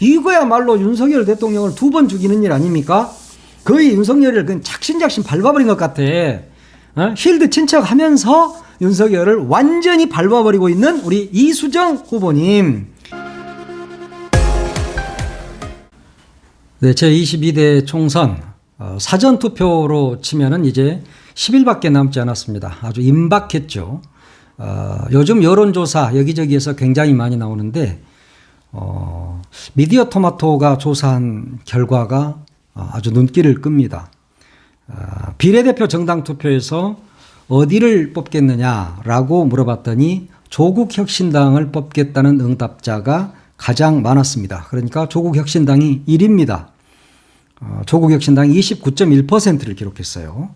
이거야말로 윤석열 대통령을 2번 죽이는 일 아닙니까? 거의 윤석열을 그냥 작심작심 밟아버린 것 같아. 쉴드 친척하면서 윤석열을 완전히 밟아버리고 있는 우리 이수정 후보님. 네, 제22대 총선 사전투표로 치면은 이제 10일밖에 남지 않았습니다. 아주 임박했죠. 요즘 여론조사 여기저기에서 굉장히 많이 나오는데 미디어 토마토가 조사한 결과가 아주 눈길을 끕니다. 비례대표 정당 투표에서 어디를 뽑겠느냐라고 물어봤더니 조국혁신당을 뽑겠다는 응답자가 가장 많았습니다. 그러니까 조국혁신당이 1위입니다. 조국혁신당이 29.1%를 기록했어요.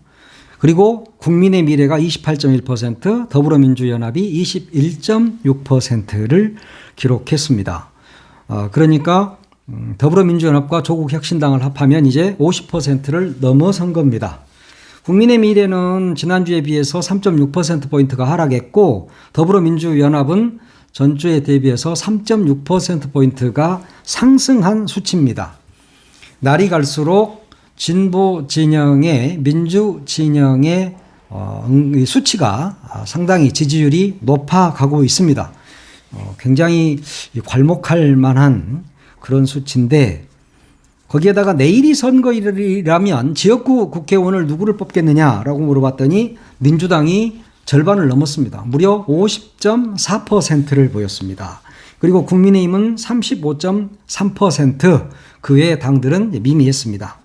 그리고 국민의 미래가 28.1%, 더불어민주연합이 21.6%를 기록했습니다. 그러니까 더불어민주연합과 조국혁신당을 합하면 이제 50%를 넘어선 겁니다. 국민의 미래는 지난주에 비해서 3.6%포인트가 하락했고 더불어민주연합은 전주에 대비해서 3.6%포인트가 상승한 수치입니다. 날이 갈수록 진보 진영의 민주 진영의 수치가 상당히 지지율이 높아가고 있습니다. 굉장히 괄목할 만한 그런 수치인데 거기에다가 내일이 선거일이라면 지역구 국회의원을 누구를 뽑겠느냐라고 물어봤더니 민주당이 절반을 넘었습니다. 무려 50.4%를 보였습니다. 그리고 국민의힘은 35.3%, 그 외의 당들은 미미했습니다.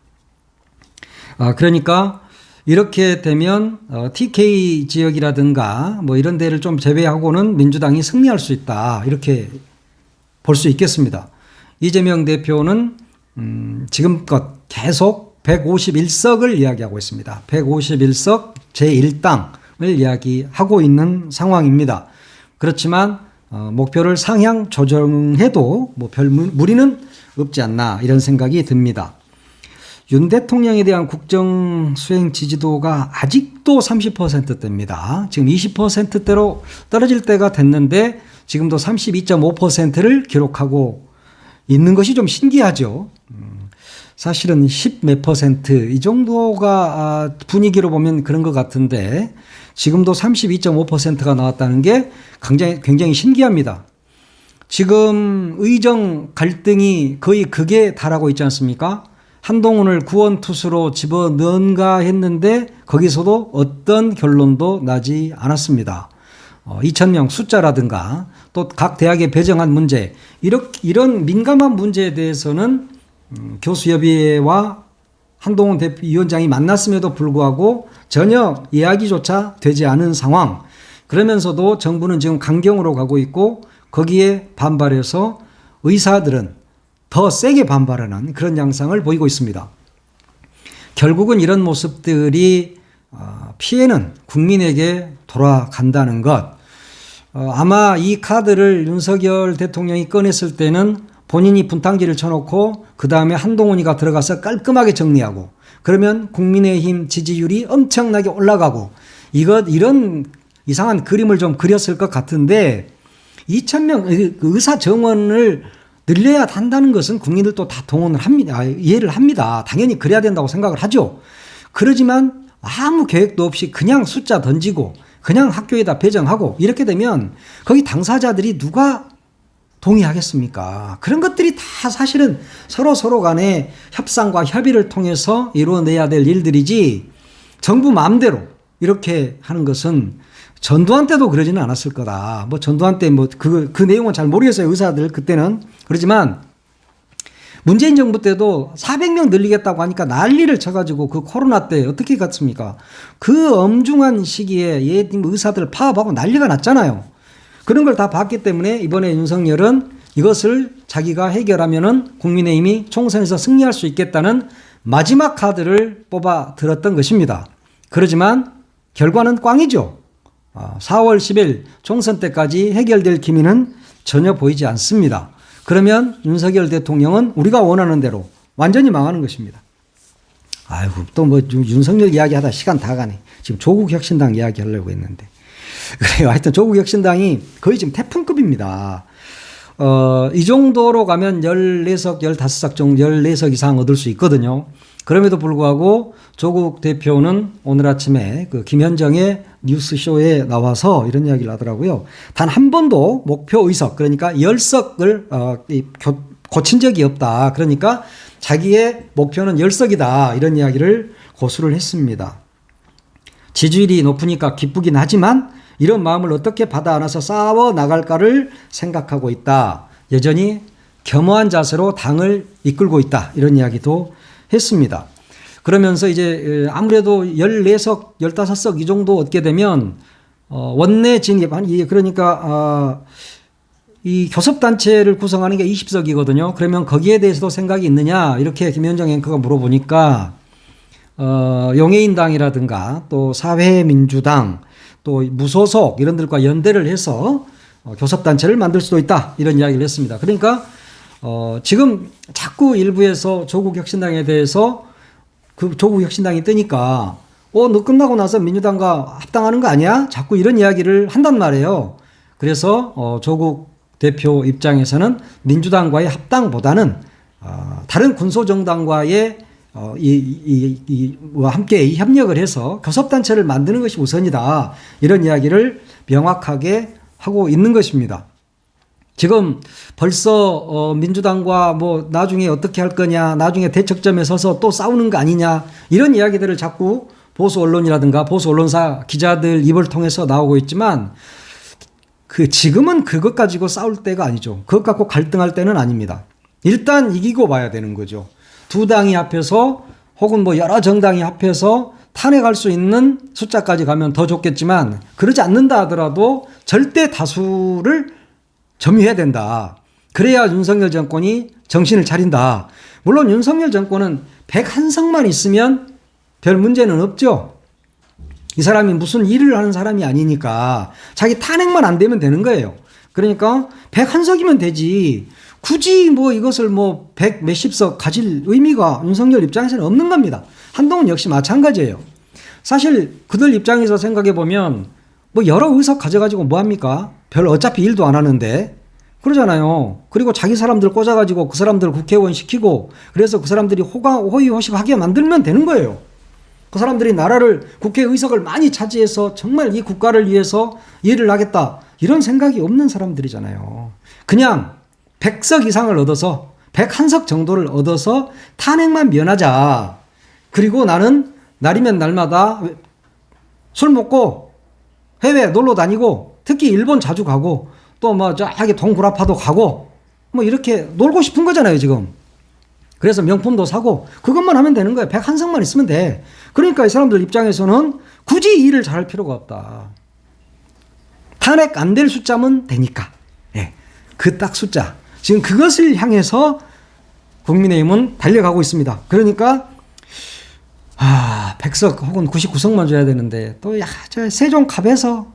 그러니까 이렇게 되면 TK 지역이라든가 뭐 이런 데를 좀 제외하고는 민주당이 승리할 수 있다, 이렇게 볼 수 있겠습니다. 이재명 대표는 지금껏 계속 151석을 이야기하고 있습니다. 151석 제1당을 이야기하고 있는 상황입니다. 그렇지만 목표를 상향 조정해도 뭐 별 무리는 없지 않나, 이런 생각이 듭니다. 윤 대통령에 대한 국정 수행 지지도가 아직도 30%대입니다. 지금 20%대로 떨어질 때가 됐는데 지금도 32.5%를 기록하고 있는 것이 좀 신기하죠. 사실은 10 몇 퍼센트 이 정도가 분위기로 보면 그런 것 같은데 지금도 32.5%가 나왔다는 게 굉장히 신기합니다. 지금 의정 갈등이 거의 극에 달하고 있지 않습니까? 한동훈을 구원투수로 집어넣은가 했는데 거기서도 어떤 결론도 나지 않았습니다. 2,000명 숫자라든가 또 각 대학에 배정한 문제, 이런 민감한 문제에 대해서는 교수협의회와 한동훈 위원장이 만났음에도 불구하고 전혀 이야기조차 되지 않은 상황. 그러면서도 정부는 지금 강경으로 가고 있고 거기에 반발해서 의사들은 더 세게 반발하는 그런 양상을 보이고 있습니다. 결국은 이런 모습들이 피해는 국민에게 돌아간다는 것. 아마 이 카드를 윤석열 대통령이 꺼냈을 때는 본인이 분탕질을 쳐놓고 그 다음에 한동훈이가 들어가서 깔끔하게 정리하고 그러면 국민의힘 지지율이 엄청나게 올라가고 이런 이상한 그림을 좀 그렸을 것 같은데 2,000명 의사 정원을 늘려야 한다는 것은 국민들도 다 동원을 합니다. 이해를 합니다. 당연히 그래야 된다고 생각을 하죠. 그러지만 아무 계획도 없이 그냥 숫자 던지고 그냥 학교에다 배정하고 이렇게 되면 거기 당사자들이 누가 동의하겠습니까? 그런 것들이 다 사실은 서로 간에 협상과 협의를 통해서 이루어내야 될 일들이지 정부 마음대로 이렇게 하는 것은 전두환 때도 그러지는 않았을 거다. 뭐 전두환 때 뭐 그 내용은 잘 모르겠어요. 의사들 그때는. 그렇지만 문재인 정부 때도 400명 늘리겠다고 하니까 난리를 쳐가지고 그 코로나 때 어떻게 갔습니까? 그 엄중한 시기에 의사들 파업하고 난리가 났잖아요. 그런 걸 다 봤기 때문에 이번에 윤석열은 이것을 자기가 해결하면은 국민의힘이 총선에서 승리할 수 있겠다는 마지막 카드를 뽑아 들었던 것입니다. 그렇지만 결과는 꽝이죠. 4월 10일 총선 때까지 해결될 기미는 전혀 보이지 않습니다. 그러면 윤석열 대통령은 우리가 원하는 대로 완전히 망하는 것입니다. 아이고, 또 뭐 윤석열 이야기하다 시간 다 가네. 지금 조국혁신당 이야기하려고 했는데. 그래요. 하여튼 조국혁신당이 거의 지금 태풍급입니다. 이 정도로 가면 14석, 15석 정도, 14석 이상 얻을 수 있거든요. 그럼에도 불구하고 조국 대표는 오늘 아침에 그 김현정의 뉴스쇼에 나와서 이런 이야기를 하더라고요. 단 한 번도 목표 의석, 그러니까 10석을 고친 적이 없다. 그러니까 자기의 목표는 10석이다. 이런 이야기를 고수를 했습니다. 지지율이 높으니까 기쁘긴 하지만 이런 마음을 어떻게 받아 안아서 싸워 나갈까를 생각하고 있다. 여전히 겸허한 자세로 당을 이끌고 있다. 이런 이야기도 했습니다. 그러면서 이제 아무래도 14석, 15석 이 정도 얻게 되면 원내 진입, 그러니까 이 교섭단체를 구성하는 게 20석이거든요. 그러면 거기에 대해서도 생각이 있느냐 이렇게 김현정 앵커가 물어보니까 용해인당이라든가 또 사회민주당 또 무소속 이런 들과 연대를 해서 교섭단체를 만들 수도 있다 이런 이야기를 했습니다. 그러니까 지금 자꾸 일부에서 조국혁신당에 대해서 그 조국혁신당이 뜨니까 너 끝나고 나서 민주당과 합당하는 거 아니야? 자꾸 이런 이야기를 한단 말이에요. 그래서 조국 대표 입장에서는 민주당과의 합당보다는 다른 군소정당과의 함께 협력을 해서 교섭단체를 만드는 것이 우선이다. 이런 이야기를 명확하게 하고 있는 것입니다. 지금 벌써 민주당과 뭐 나중에 어떻게 할 거냐, 나중에 대척점에 서서 또 싸우는 거 아니냐 이런 이야기들을 자꾸 보수 언론이라든가 보수 언론사 기자들 입을 통해서 나오고 있지만 지금은 그것 가지고 싸울 때가 아니죠. 그것 갖고 갈등할 때는 아닙니다. 일단 이기고 봐야 되는 거죠. 두 당이 합해서 혹은 뭐 여러 정당이 합해서 탄핵할 수 있는 숫자까지 가면 더 좋겠지만 그러지 않는다 하더라도 절대 다수를 점유해야 된다. 그래야 윤석열 정권이 정신을 차린다. 물론 윤석열 정권은 101석만 있으면 별 문제는 없죠. 이 사람이 무슨 일을 하는 사람이 아니니까 자기 탄핵만 안 되면 되는 거예요. 그러니까 101석이면 되지. 굳이 뭐 이것을 뭐 100 몇십 석 가질 의미가 윤석열 입장에서는 없는 겁니다. 한동훈 역시 마찬가지예요. 사실 그들 입장에서 생각해 보면 뭐 여러 의석 가져가지고 뭐 합니까? 별 어차피 일도 안 하는데 그러잖아요. 그리고 자기 사람들 꽂아가지고 그 사람들 국회의원 시키고 그래서 그 사람들이 호의호식하게 만들면 되는 거예요. 그 사람들이 나라를 국회의석을 많이 차지해서 정말 이 국가를 위해서 일을 하겠다 이런 생각이 없는 사람들이잖아요. 그냥 100석 이상을 얻어서 101석 정도를 얻어서 탄핵만 면하자. 그리고 나는 날이면 날마다 술 먹고 해외 놀러 다니고 특히 일본 자주 가고 또 뭐 저기 동구라파도 가고 뭐 이렇게 놀고 싶은 거잖아요 지금. 그래서 명품도 사고 그것만 하면 되는 거예요. 101석만 있으면 돼. 그러니까 이 사람들 입장에서는 굳이 일을 잘할 필요가 없다. 탄핵 안 될 숫자면 되니까. 예, 그 딱 숫자. 지금 그것을 향해서 국민의힘은 달려가고 있습니다. 그러니까 100석 혹은 99석만 줘야 되는데 또 저 세종갑에서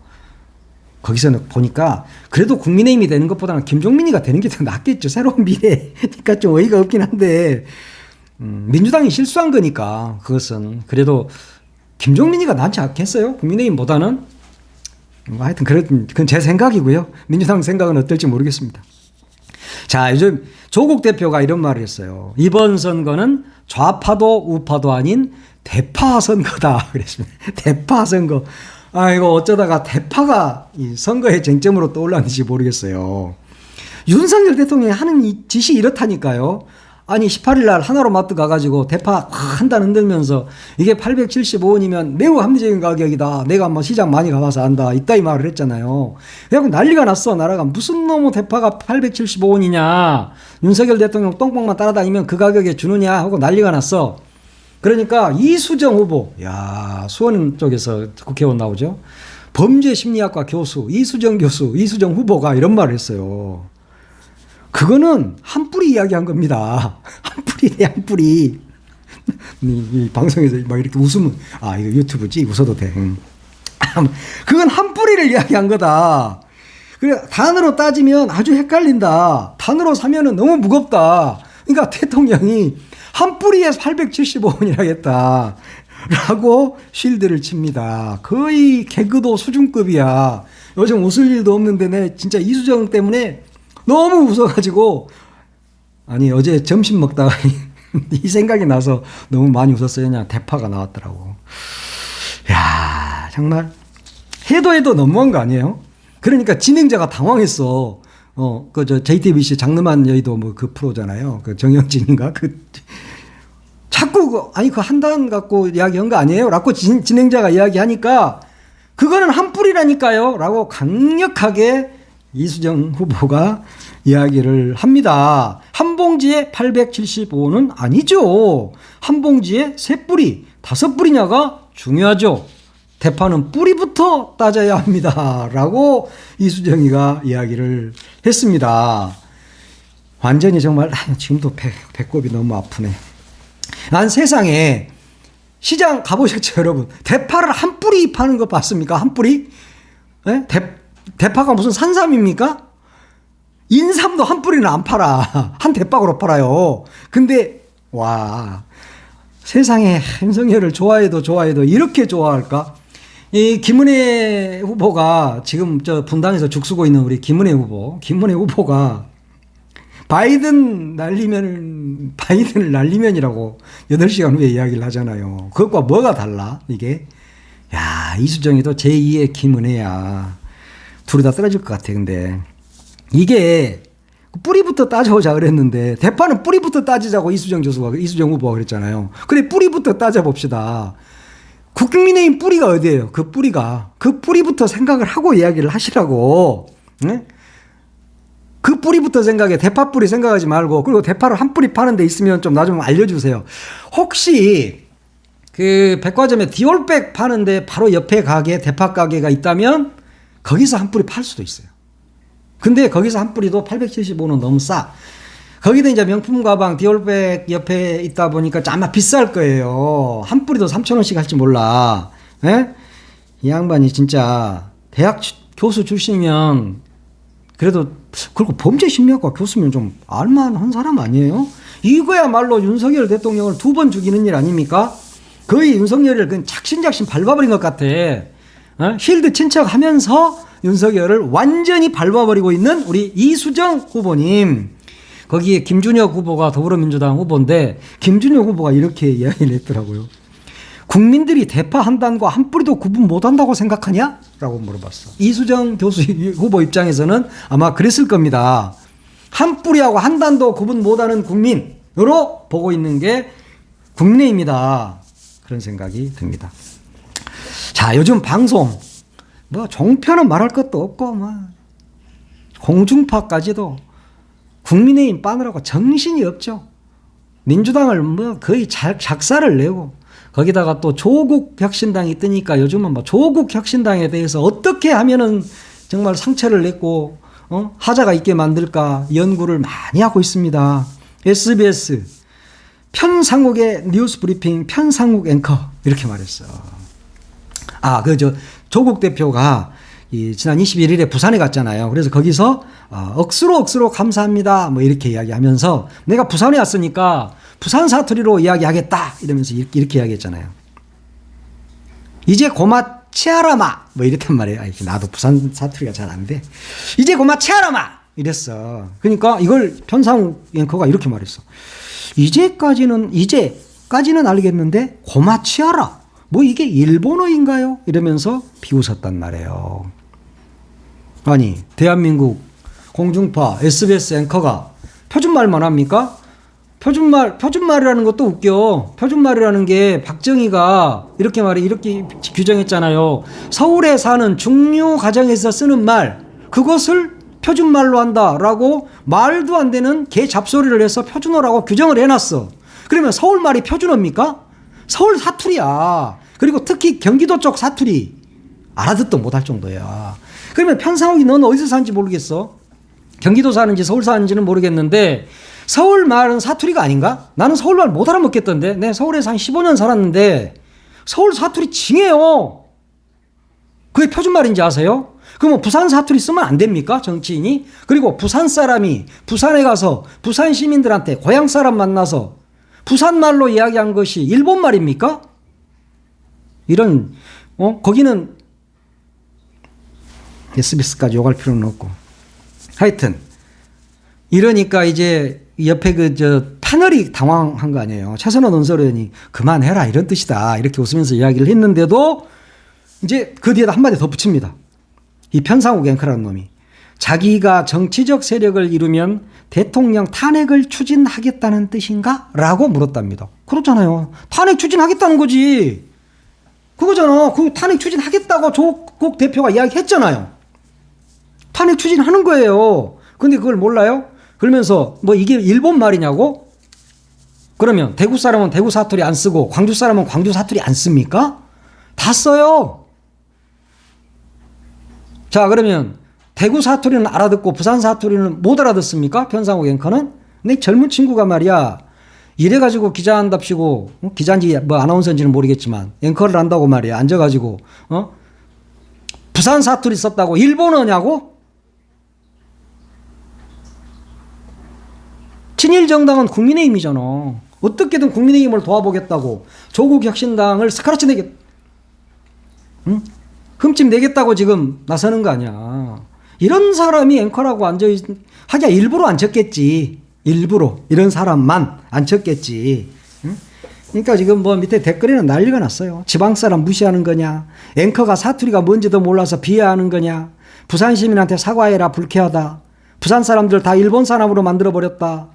거기서는 보니까 그래도 국민의힘이 되는 것보다는 김종민이가 되는 게 더 낫겠죠. 새로운 미래니까 좀 어이가 없긴 한데 민주당이 실수한 거니까 그것은 그래도 김종민이가 낫지 않겠어요? 국민의힘보다는 하여튼 그건 제 생각이고요. 민주당 생각은 어떨지 모르겠습니다. 자, 요즘 조국 대표가 이런 말을 했어요. 이번 선거는 좌파도 우파도 아닌 대파 선거다 그랬습니다. 대파 선거. 이거 어쩌다가 대파가 이 선거의 쟁점으로 떠올랐는지 모르겠어요. 윤석열 대통령이 하는 이 짓이 이렇다니까요. 아니 18일 날 하나로마트 가가지고 대파 한 단 흔들면서 이게 875원이면 매우 합리적인 가격이다. 내가 뭐 시장 많이 가봐서 안다. 이따 이 말을 했잖아요. 그래서 난리가 났어. 나라가 무슨 놈의 대파가 875원이냐. 윤석열 대통령 똥뽕만 따라다니면 그 가격에 주느냐 하고 난리가 났어. 그러니까 이수정 후보, 수원 쪽에서 국회의원 나오죠. 범죄심리학과 교수 이수정 교수, 이수정 후보가 이런 말을 했어요. 그거는 한 뿌리 이야기한 겁니다. 한 뿌리네, 한 뿌리. 이 방송에서 막 이렇게 웃으면 이거 유튜브지 웃어도 돼. 그건 한 뿌리를 이야기한 거다. 그래 단으로 따지면 아주 헷갈린다. 단으로 사면은 너무 무겁다. 그러니까 대통령이 한 뿌리에 875원이라 했다. 라고 쉴드를 칩니다. 거의 개그도 수준급이야. 요즘 웃을 일도 없는데 내 진짜 이수정 때문에 너무 웃어가지고 아니 어제 점심 먹다가 이 생각이 나서 너무 많이 웃었어요. 그냥 대파가 나왔더라고. 야 정말 해도 너무한 거 아니에요? 그러니까 진행자가 당황했어. JTBC 장르만 여의도 뭐 그 프로잖아요. 그 정영진인가 자꾸 아니 그 한단 갖고 이야기한 거 아니에요? 라고 진행자가 이야기하니까 그거는 한 뿌리라니까요. 라고 강력하게 이수정 후보가 이야기를 합니다. 한 봉지에 875는 아니죠. 한 봉지에 3뿌리, 5뿌리냐가 중요하죠. 대파는 뿌리부터 따져야 합니다. 라고 이수정이가 이야기를 했습니다. 완전히 정말 지금도 배꼽이 너무 아프네. 난 세상에 시장 가보셨죠 여러분? 대파를 한 뿌리 파는 거 봤습니까? 한 뿌리? 네? 대파가 무슨 산삼입니까? 인삼도 한 뿌리는 안 팔아. 한 대박으로 팔아요. 근데 와 세상에 윤석열을 좋아해도 이렇게 좋아할까? 이 김은혜 후보가 지금 저 분당에서 죽쓰고 있는 우리 김은혜 후보가 바이든을 날리면이라고 8시간 후에 이야기를 하잖아요. 그것과 뭐가 달라 이게? 야 이수정이도 제2의 김은혜야. 둘이 다 떨어질 것 같아. 근데 이게 뿌리부터 따져보자 그랬는데 대파는 뿌리부터 따지자고 이수정 후보가 그랬잖아요. 그래 뿌리부터 따져봅시다. 국민의힘 뿌리가 어디예요? 그 뿌리부터 생각을 하고 이야기를 하시라고. 네? 그 뿌리부터 생각해. 대파 뿌리 생각하지 말고. 그리고 대파를 한 뿌리 파는 데 있으면 좀 나 좀 알려주세요. 혹시 그 백화점에 디올백 파는데 바로 옆에 대파 가게가 있다면 거기서 한 뿌리 팔 수도 있어요. 근데 거기서 한 뿌리도 875는 너무 싸. 거기도 이제 명품 가방 디올백 옆에 있다 보니까 아마 비쌀 거예요. 한 뿌리도 3,000원씩 할지 몰라. 에? 이 양반이 진짜 대학 교수 출신이면 그래도 그리고 범죄심리학과 교수면 좀 알만한 사람 아니에요? 이거야말로 윤석열 대통령을 2번 죽이는 일 아닙니까? 거의 윤석열을 그냥 작신작신 밟아버린 것 같아. 쉴드 친척하면서 윤석열을 완전히 밟아버리고 있는 우리 이수정 후보님. 거기에 김준혁 후보가 더불어민주당 후보인데 김준혁 후보가 이렇게 이야기를 했더라고요. 국민들이 대파 한 단과 한 뿌리도 구분 못한다고 생각하냐? 라고 물어봤어. 이수정 교수 후보 입장에서는 아마 그랬을 겁니다. 한 뿌리하고 한 단도 구분 못하는 국민으로 보고 있는 게 국민의힘이다. 그런 생각이 듭니다. 자, 요즘 방송 뭐 종편은 말할 것도 없고 뭐 공중파까지도 국민의힘 빠느라고 정신이 없죠. 민주당을 뭐 거의 작사를 내고 거기다가 또 조국 혁신당이 뜨니까 요즘은 뭐 조국 혁신당에 대해서 어떻게 하면은 정말 상처를 냈고 하자가 있게 만들까 연구를 많이 하고 있습니다. SBS 편상욱의 뉴스 브리핑 편상욱 앵커 이렇게 말했어. 조국 대표가 지난 21일에 부산에 갔잖아요. 그래서 거기서 억수로 감사합니다. 뭐 이렇게 이야기하면서 내가 부산에 왔으니까 부산 사투리로 이야기하겠다. 이러면서 이렇게 이야기했잖아요. 이제 고마 치아라마. 뭐 이랬단 말이에요. 나도 부산 사투리가 잘 안 돼. 이제 고마 치아라마. 이랬어. 그러니까 이걸 편상욱 앵커가 이렇게 말했어. 이제까지는 알겠는데 고마 치아라. 뭐 이게 일본어인가요? 이러면서 비웃었단 말이에요. 아니 대한민국 공중파 SBS 앵커가 표준말만 합니까? 표준말이라는 것도 웃겨. 표준말이라는 게 박정희가 이렇게 규정했잖아요. 서울에 사는 중류 가정에서 쓰는 말 그것을 표준말로 한다라고 말도 안 되는 개 잡소리를 해서 표준어라고 규정을 해놨어. 그러면 서울말이 표준어입니까? 서울 사투리야. 그리고 특히 경기도 쪽 사투리 알아듣도 못할 정도야. 그러면 편상욱이 너는 어디서 사는지 모르겠어. 경기도 사는지 서울 사는지는 모르겠는데 서울 말은 사투리가 아닌가? 나는 서울말 못 알아먹겠던데. 내 서울에서 한 15년 살았는데 서울 사투리 징해요. 그게 표준말인지 아세요? 그럼 부산 사투리 쓰면 안 됩니까? 정치인이? 그리고 부산 사람이 부산에 가서 부산 시민들한테 고향 사람 만나서 부산말로 이야기한 것이 일본말입니까? 이런 거기는 SBS까지 욕할 필요는 없고 하여튼 이러니까 이제 옆에 패널이 당황한 거 아니에요. 최선원 논설위원이 그만해라 이런 뜻이다 이렇게 웃으면서 이야기를 했는데도 이제 그 뒤에다 한마디 덧붙입니다. 이 편상욱 앵커라는 놈이 자기가 정치적 세력을 이루면 대통령 탄핵을 추진하겠다는 뜻인가? 라고 물었답니다. 그렇잖아요. 탄핵 추진하겠다는 거지. 그거잖아. 그 탄핵 추진하겠다고 조국 대표가 이야기했잖아요. 탄핵 추진하는 거예요. 근데 그걸 몰라요? 그러면서 뭐 이게 일본 말이냐고? 그러면 대구 사람은 대구 사투리 안 쓰고 광주 사람은 광주 사투리 안 씁니까? 다 써요. 자, 그러면 대구 사투리는 알아듣고 부산 사투리는 못 알아듣습니까? 편상욱 앵커는? 근데 젊은 친구가 말이야 이래가지고 기자한답시고 기자인지 뭐 아나운서인지는 모르겠지만 앵커를 한다고 말이야 앉아가지고 부산 사투리 썼다고 일본어냐고? 친일정당은 국민의힘이잖아. 어떻게든 국민의힘을 도와보겠다고 조국 혁신당을 스크래치 내겠 흠집 내겠다고 지금 나서는 거 아니야. 이런 사람이 앵커라고 하기야 일부러 안 쳤겠지. 일부러 이런 사람만 안 쳤겠지. 그러니까 지금 뭐 밑에 댓글에는 난리가 났어요. 지방 사람 무시하는 거냐, 앵커가 사투리가 뭔지도 몰라서 비하하는 거냐, 부산 시민한테 사과해라 불쾌하다, 부산 사람들 다 일본 사람으로 만들어버렸다,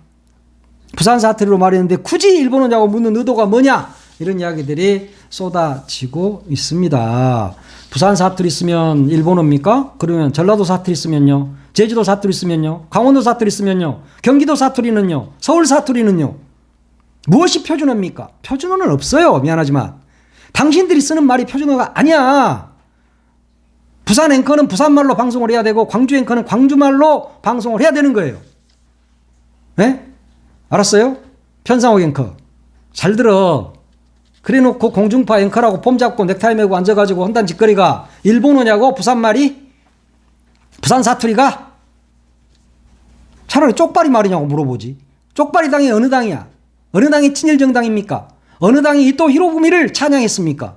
부산 사투리로 말했는데 굳이 일본어냐고 묻는 의도가 뭐냐, 이런 이야기들이 쏟아지고 있습니다. 부산 사투리 쓰면 일본어입니까? 그러면 전라도 사투리 쓰면요, 제주도 사투리 쓰면요, 강원도 사투리 쓰면요, 경기도 사투리는요, 서울 사투리는요, 무엇이 표준어입니까? 표준어는 없어요. 미안하지만 당신들이 쓰는 말이 표준어가 아니야. 부산 앵커는 부산말로 방송을 해야 되고 광주 앵커는 광주말로 방송을 해야 되는 거예요. 네? 알았어요? 편상욱 앵커 잘 들어. 그래놓고 공중파 앵커라고 폼 잡고 넥타이 메고 앉아가지고 한단 짓거리가 일본어냐고? 부산말이? 부산 사투리가? 차라리 쪽발이 말이냐고 물어보지. 쪽발이 당이 어느 당이야? 어느 당이 친일정당입니까? 어느 당이 이토 히로부미를 찬양했습니까?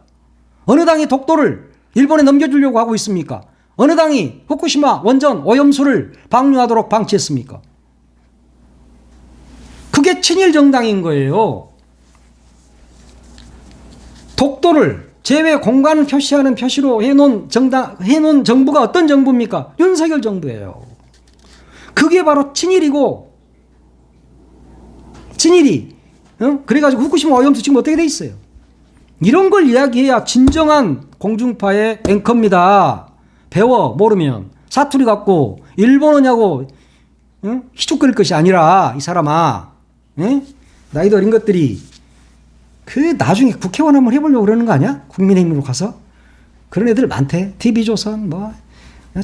어느 당이 독도를 일본에 넘겨주려고 하고 있습니까? 어느 당이 후쿠시마 원전 오염수를 방류하도록 방치했습니까? 그게 친일정당인 거예요. 독도를 제외 공간을 표시하는 표시로 해놓은 정부가 어떤 정부입니까? 윤석열 정부예요. 그게 바로 친일이고, 친일이 그래가지고 후쿠시마 오염수 지금 어떻게 돼 있어요? 이런 걸 이야기해야 진정한 공중파의 앵커입니다. 배워. 모르면 사투리 갖고 일본어냐고 희죽거릴 것이 아니라 이 사람아, 나이도 어린 것들이 그 나중에 국회의원 한번 해보려고 그러는 거 아니야? 국민의힘으로 가서. 그런 애들 많대. TV조선 뭐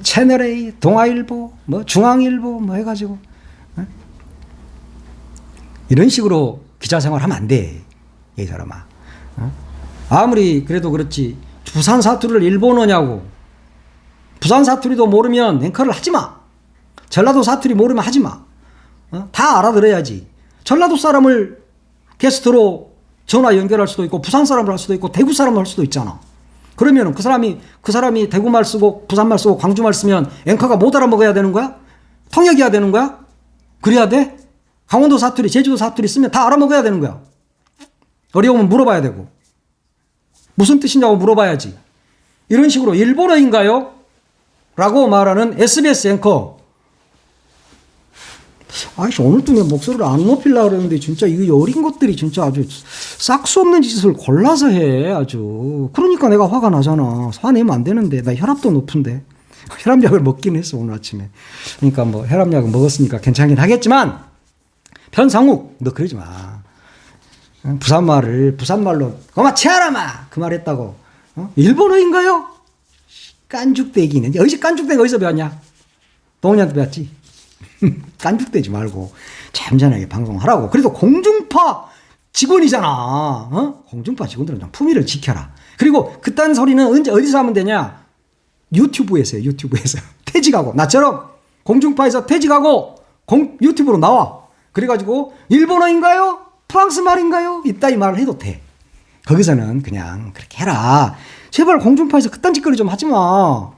채널A, 동아일보, 뭐 중앙일보 뭐 해가지고 이런 식으로 기자 생활하면 안 돼. 이 사람아. 아무리 그래도 그렇지 부산 사투리를 일본어냐고. 부산 사투리도 모르면 앵커를 하지 마. 전라도 사투리 모르면 하지 마. 다 알아들어야지. 전라도 사람을 게스트로 전화 연결할 수도 있고 부산 사람을 할 수도 있고 대구 사람을 할 수도 있잖아. 그러면 그 사람이 대구 말 쓰고 부산 말 쓰고 광주 말 쓰면 앵커가 못 알아먹어야 되는 거야? 통역해야 되는 거야? 그래야 돼? 강원도 사투리, 제주도 사투리 쓰면 다 알아먹어야 되는 거야. 어려우면 물어봐야 되고. 무슨 뜻이냐고 물어봐야지. 이런 식으로 일본어인가요? 라고 말하는 SBS 앵커. 아이씨, 오늘도 내 목소리를 안 높이려고 그러는데 진짜 이 어린 것들이 진짜 아주 싹수 없는 짓을 골라서 해. 아주. 그러니까 내가 화가 나잖아. 화내면 안 되는데. 나 혈압도 높은데. 혈압약을 먹긴 했어, 오늘 아침에. 그러니까 뭐 혈압약을 먹었으니까 괜찮긴 하겠지만 편상욱, 너 그러지 마. 부산말로 고마 치아라마 그 말 했다고. 일본어인가요? 깐죽대기는. 어디서 깐죽대기 어디서 배웠냐? 동훈이한테 배웠지. 깐죽대지 말고 잠잠하게 방송하라고. 그래도 공중파 직원이잖아. 공중파 직원들은 좀 품위를 지켜라. 그리고 그딴 소리는 언제 어디서 하면 되냐? 유튜브에서요. 유튜브에서 퇴직하고 나처럼 공중파에서 퇴직하고 유튜브로 나와. 그래가지고 일본어인가요? 프랑스 말인가요? 이따 이 말을 해도 돼. 거기서는 그냥 그렇게 해라. 제발 공중파에서 그딴 짓거리 좀 하지 마.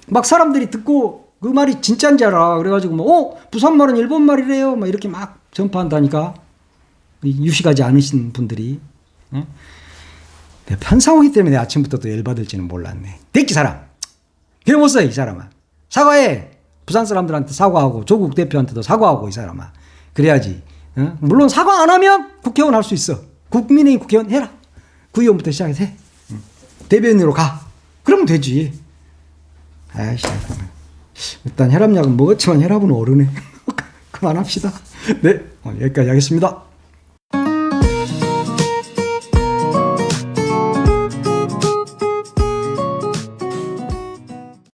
막 사람들이 듣고 그 말이 진짜인지 알아. 그래가지고 뭐, 부산 말은 일본 말이래요. 막 이렇게 막 전파한다니까. 유식하지 않으신 분들이. 어? 내가 편상호기 때문에 아침부터 또 열받을지는 몰랐네. 됐기 사람. 그래 못 써, 이 사람아. 사과해. 부산 사람들한테 사과하고 조국 대표한테도 사과하고 이 사람아. 그래야지. 어? 물론 사과 안 하면 국회의원 할 수 있어. 국민의힘 국회의원 해라. 구의원부터 시작해서 해. 대변인으로 가. 그러면 되지. 아이씨. 일단 혈압약은 먹었지만 혈압은 오르네. 그만합시다. 네, 여기까지 하겠습니다.